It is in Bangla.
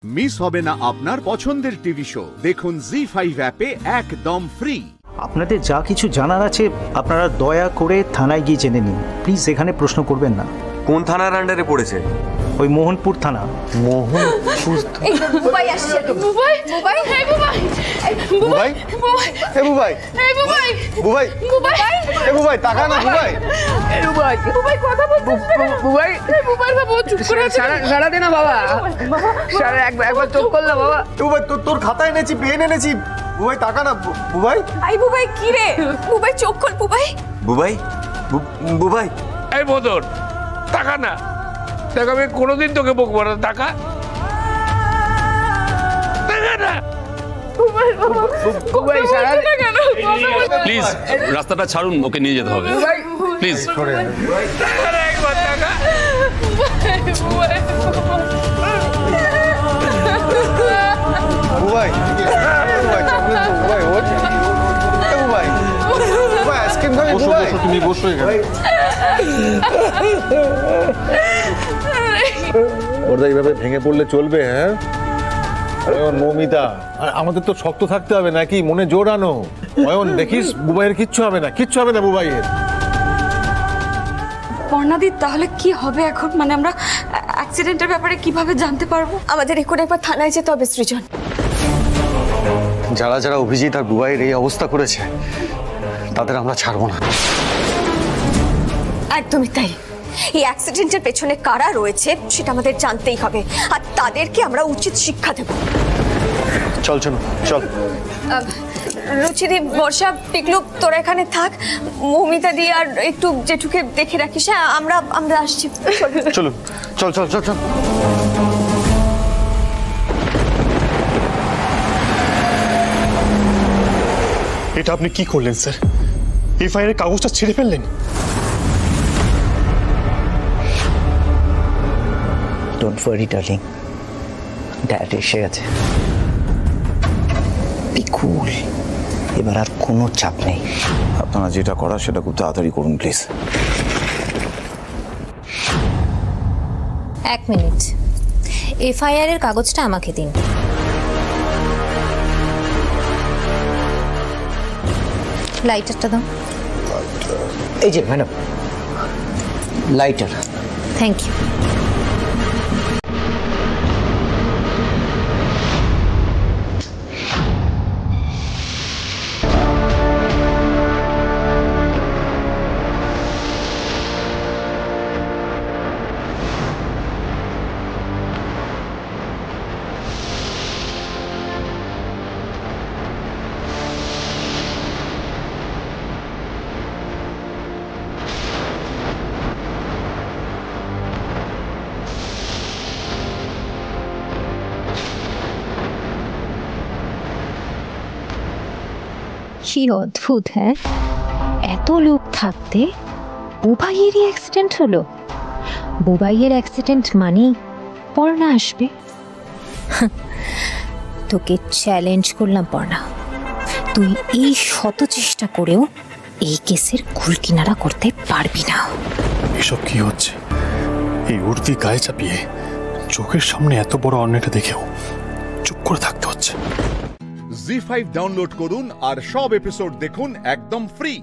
মিস হবে না আপনার পছন্দের টিভি শো। দেখুন জি5 অ্যাপে একদম ফ্রি। আপনাদের যা কিছু জানার আছে আপনারা দয়া করে থানায় গিয়ে জেনে নিন প্লিজ। এখানে প্রশ্ন করবেন না। কোন থানার আন্ডারে পড়েছে? ওই মোহনপুর থানা। মোহনপুর? বুবাই আসছে। বুবাই বুবাই হে বুবাই বুবাই হে বুবাই বুবাই বুবাই হে বুবাই টাকা না বুবাই বুবাই বুবাই কথা বলছিস বুবাই বুবাই বাবা চুপ করে সারা দে না বাবা সারা একবার চুপ কর না বাবা। বুবাই তোর খাতায় এনেছি পেন এনেছি বুবাই টাকা না বুবাই। আই বুবাই কি রে বুবাই চোখ খোল বুবাই বুবাই বুবাই এই বদর টাকা না টাকা আমি কোনোদিন তোকে বকবো না। টাকা না প্লিজ রাস্তাটা ছাড়ুন, ওকে নিয়ে যেতে হবে প্লিজ। বুবাই আইসক্রিম খাবি বুবাই? তুমি বসো এখানে। ওরা এইভাবে ভেঙে পড়লে চলবে? হ্যাঁ মৌমিতা, আমাদের তো শক্ত থাকতে হবে নাকি? মনে জোর আনো। অয়ন দেখিস বুবাইয়ের কিচ্ছু হবে না, কিচ্ছু হবে না বুবাইয়ের। পর্ণাদি তাহলে কি হবে এখন? মানে আমরা অ্যাক্সিডেন্টের ব্যাপারে কিভাবে জানতে পারবো? আমাদের এখন একবার থানায় যেতে হবে সৃজন। যারা যারা অভিজিৎ আর বুবাইয়ের এই অবস্থা করেছে তাদের আমরা ছাড়বো না। একদমই তাই। এই অ্যাক্সিডেন্টের পেছনে কারা রয়েছে সেটা আমাদের জানতেই হবে, আর তাদেরকে আমরা উচিত শিক্ষা দেব। চল চল চল। রুচিদি, বর্ষা, পিকলু তোরা এখানে থাক। মৌমিতা দি আর একটু জেঠুকে দেখে রাখিস। হ্যাঁ আমরা আসছি। চলুন চল চল চল চল। এটা আপনি কি করলেন স্যার? এফআইআর এর কাগজটা ছিঁড়ে ফেললেন। ডোন্ট ওয়ারি ডার্লিং, ড্যাড এসে গেছে। বি কুল, এবার আর কোনো চাপ নেই। আপনারা যেটা করার সেটা খুব তাড়াতাড়ি করুন প্লিজ। এক মিনিট, এফআইআর এর কাগজটা আমাকে দিন। লাইটারটা দাও। এই যে ম্যাডাম, লাইটার। Thank you. কি অদ্ভুত! হ্যাঁ, এত লোক থাকতে বুবাইয়েরই অ্যাক্সিডেন্ট হলো। বুবাইয়ের অ্যাক্সিডেন্ট মানেই পর্ণা আসবে। তোকে চ্যালেঞ্জ করলাম পর্ণা, তুই এই শত চেষ্টা করেও এই কেসের কুল কিনারা করতে পারবি না। এসব কি হচ্ছে? এই উর্দি গায়ে চাপিয়ে চোখের সামনে এত বড় অন্যায়টা দেখেও চুপ করে থাকতে হচ্ছে। জি5 ডাউনলোড করুন আর সব এপিসোড দেখুন একদম ফ্রি।